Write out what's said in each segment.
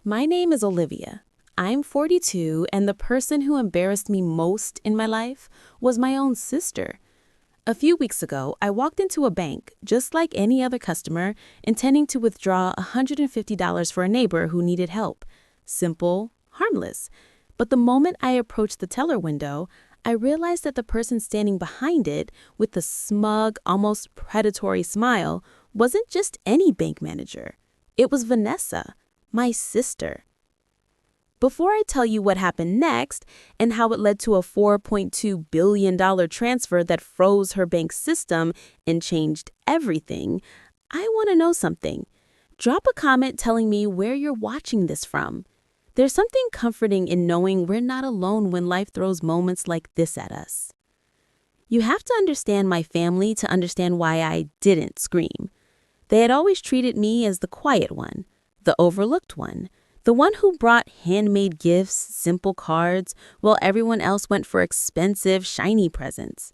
My name is Olivia. I'm 42, and the person who embarrassed me most in my life was my own sister. A few weeks ago, I walked into a bank, just like any other customer, intending to withdraw $150 for a neighbor who needed help. Simple, harmless. But the moment I approached the teller window, I realized that the person standing behind it, with the smug, almost predatory smile, wasn't just any bank manager. It was Vanessa, my sister. Before I tell you what happened next and how it led to a $4.2 billion transfer that froze her bank system and changed everything, I want to know something. Drop a comment telling me where you're watching this from. There's something comforting in knowing we're not alone when life throws moments like this at us. You have to understand my family to understand why I didn't scream. They had always treated me as the quiet one, the overlooked one, the one who brought handmade gifts, simple cards, while everyone else went for expensive, shiny presents.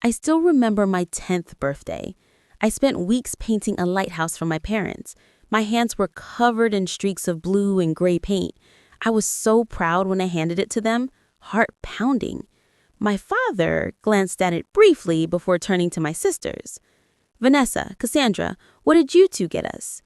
I still remember my 10th birthday. I spent weeks painting a lighthouse for my parents. My hands were covered in streaks of blue and gray paint. I was so proud when I handed it to them, heart pounding. My father glanced at it briefly before turning to my sisters. "Vanessa, Cassandra, what did you two get us?"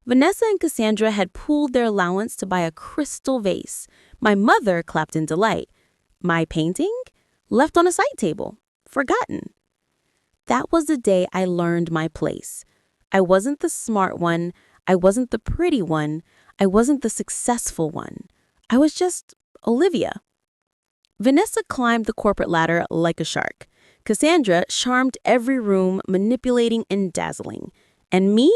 Vanessa and Cassandra had pooled their allowance to buy a crystal vase. My mother clapped in delight. My painting? Left on a side table. Forgotten. That was the day I learned my place. I wasn't the smart one. I wasn't the pretty one. I wasn't the successful one. I was just Olivia. Vanessa climbed the corporate ladder like a shark. Cassandra charmed every room, manipulating and dazzling. And me?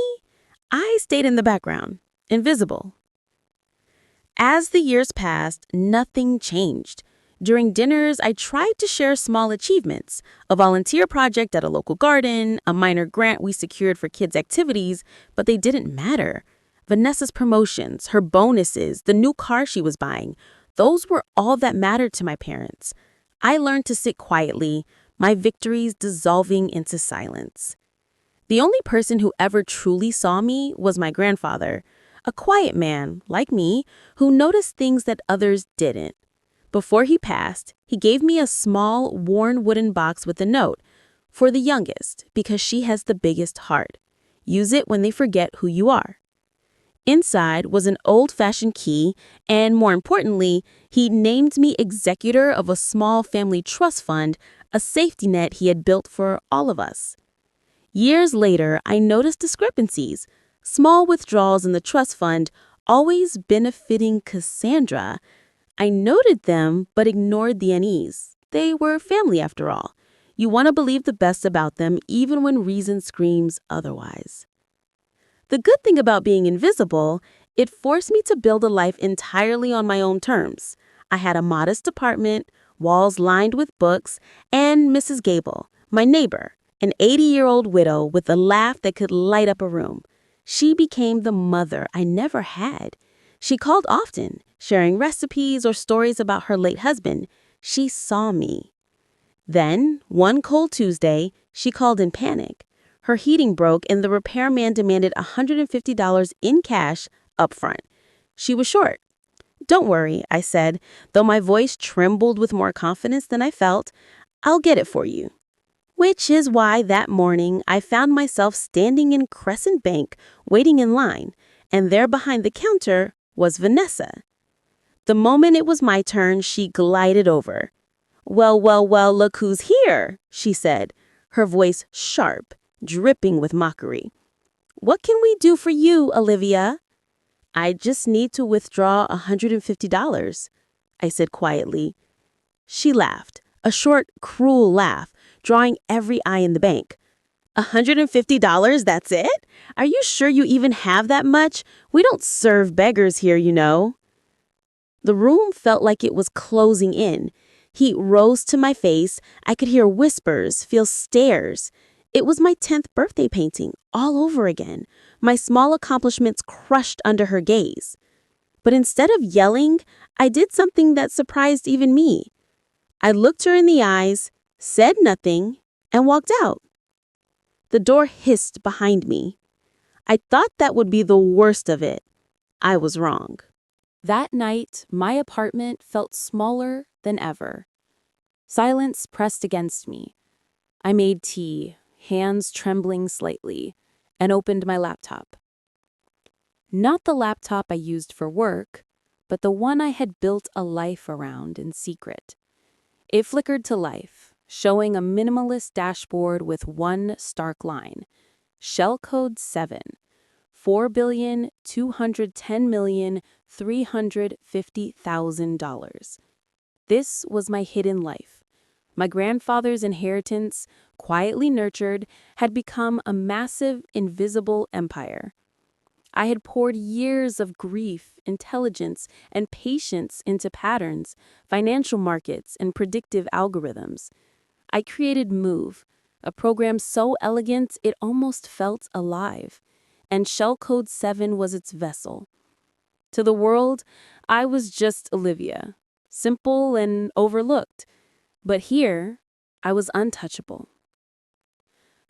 I stayed in the background, invisible. As the years passed, nothing changed. During dinners, I tried to share small achievements, a volunteer project at a local garden, a minor grant we secured for kids' activities, but they didn't matter. Vanessa's promotions, her bonuses, the new car she was buying, those were all that mattered to my parents. I learned to sit quietly, my victories dissolving into silence. The only person who ever truly saw me was my grandfather, a quiet man, like me, who noticed things that others didn't. Before he passed, he gave me a small, worn wooden box with a note, "For the youngest, because she has the biggest heart. Use it when they forget who you are." Inside was an old-fashioned key, and more importantly, he named me executor of a small family trust fund, a safety net he had built for all of us. Years later, I noticed discrepancies, small withdrawals in the trust fund, always benefiting Cassandra. I noted them, but ignored the unease. They were family after all. You want to believe the best about them, even when reason screams otherwise. The good thing about being invisible, it forced me to build a life entirely on my own terms. I had a modest apartment, walls lined with books, and Mrs. Gable, my neighbor, an 80-year-old widow with a laugh that could light up a room. She became the mother I never had. She called often, sharing recipes or stories about her late husband. She saw me. Then, one cold Tuesday, she called in panic. Her heating broke and the repairman demanded $150 in cash up front. She was short. "Don't worry," I said, though my voice trembled with more confidence than I felt. "I'll get it for you." Which is why that morning I found myself standing in Crescent Bank, waiting in line, and there behind the counter was Vanessa. The moment it was my turn, she glided over. "Well, well, well, look who's here," she said, her voice sharp, dripping with mockery. "What can we do for you, Olivia?" "I just need to withdraw $150, I said quietly. She laughed, a short, cruel laugh, drawing every eye in the bank. $150, that's it? Are you sure you even have that much? We don't serve beggars here, you know." The room felt like it was closing in. Heat rose to my face. I could hear whispers, feel stares. It was my 10th birthday painting, all over again. My small accomplishments crushed under her gaze. But instead of yelling, I did something that surprised even me. I looked her in the eyes, said nothing, and walked out. The door hissed behind me. I thought that would be the worst of it. I was wrong. That night, my apartment felt smaller than ever. Silence pressed against me. I made tea, hands trembling slightly, and opened my laptop. Not the laptop I used for work, but the one I had built a life around in secret. It flickered to life, showing a minimalist dashboard with one stark line: Shellcode 7, $4,210,350,000. This was my hidden life. My grandfather's inheritance, quietly nurtured, had become a massive, invisible empire. I had poured years of grief, intelligence, and patience into patterns, financial markets, and predictive algorithms. I created Move, a program so elegant it almost felt alive, and Shellcode 7 was its vessel. To the world, I was just Olivia, simple and overlooked. But here, I was untouchable.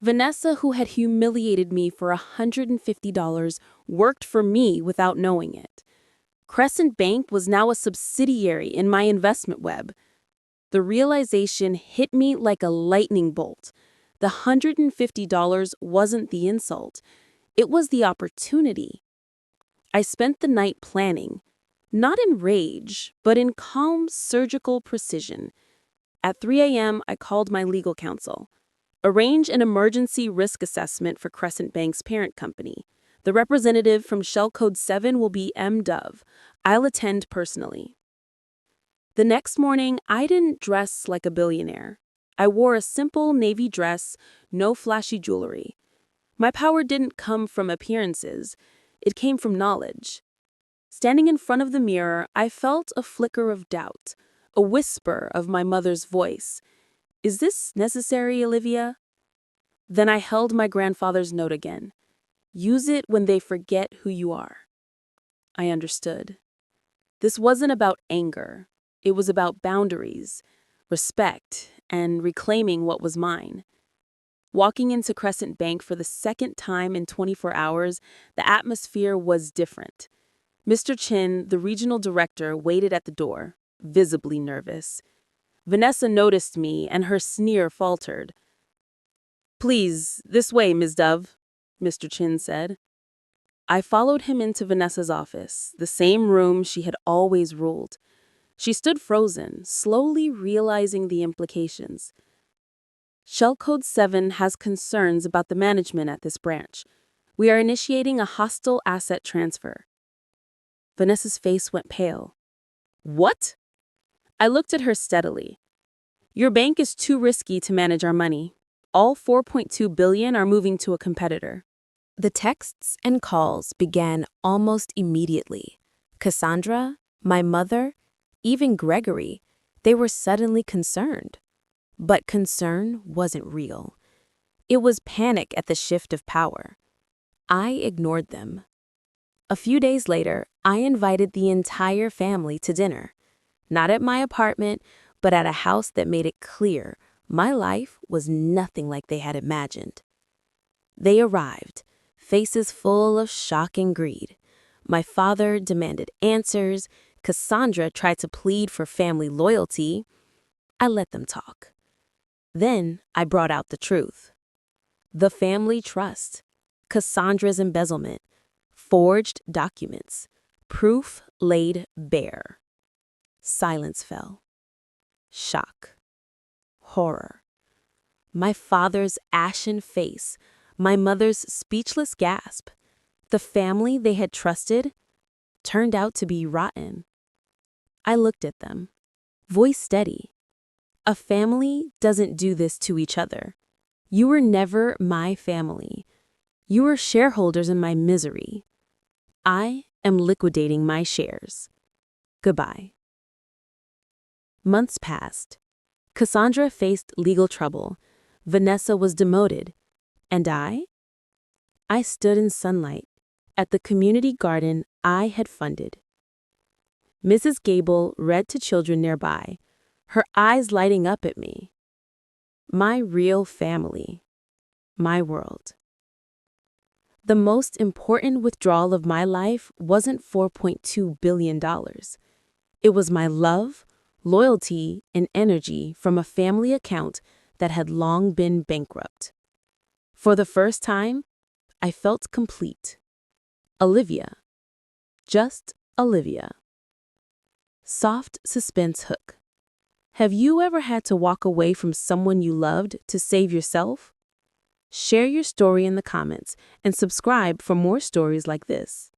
Vanessa, who had humiliated me for $150, worked for me without knowing it. Crescent Bank was now a subsidiary in my investment web. The realization hit me like a lightning bolt. The $150 wasn't the insult. It was the opportunity. I spent the night planning, not in rage, but in calm, surgical precision. At 3 a.m., I called my legal counsel. Arrange an emergency risk assessment for Crescent Bank's parent company. The representative from Shellcode 7 will be M. Dove. I'll attend personally. The next morning, I didn't dress like a billionaire. I wore a simple navy dress, no flashy jewelry. My power didn't come from appearances. It came from knowledge. Standing in front of the mirror, I felt a flicker of doubt, a whisper of my mother's voice. Is this necessary, Olivia? Then I held my grandfather's note again. Use it when they forget who you are. I understood. This wasn't about anger. It was about boundaries, respect, and reclaiming what was mine. Walking into Crescent Bank for the second time in 24 hours, the atmosphere was different. Mr. Chin, the regional director, waited at the door, visibly nervous. Vanessa noticed me, and her sneer faltered. "Please, this way, Ms. Dove," Mr. Chin said. I followed him into Vanessa's office, the same room she had always ruled. She stood frozen, slowly realizing the implications. Shellcode 7 has concerns about the management at this branch. We are initiating a hostile asset transfer. Vanessa's face went pale. What? I looked at her steadily. Your bank is too risky to manage our money. All $4.2 billion are moving to a competitor. The texts and calls began almost immediately. Cassandra, my mother, even Gregory, they were suddenly concerned. But concern wasn't real. It was panic at the shift of power. I ignored them. A few days later, I invited the entire family to dinner. Not at my apartment, but at a house that made it clear my life was nothing like they had imagined. They arrived, faces full of shock and greed. My father demanded answers. Cassandra tried to plead for family loyalty. I let them talk. Then I brought out the truth. The family trust, Cassandra's embezzlement, forged documents, proof laid bare. Silence fell. Shock. Horror. My father's ashen face, my mother's speechless gasp. The family they had trusted turned out to be rotten. I looked at them, voice steady. A family doesn't do this to each other. You were never my family. You were shareholders in my misery. I am liquidating my shares. Goodbye. Months passed. Cassandra faced legal trouble. Vanessa was demoted. And I? I stood in sunlight at the community garden I had funded. Mrs. Gable read to children nearby, her eyes lighting up at me. My real family. My world. The most important withdrawal of my life wasn't $4.2 billion. It was my love, loyalty, and energy from a family account that had long been bankrupt. For the first time, I felt complete. Olivia. Just Olivia. Soft suspense hook. Have you ever had to walk away from someone you loved to save yourself? Share your story in the comments and subscribe for more stories like this.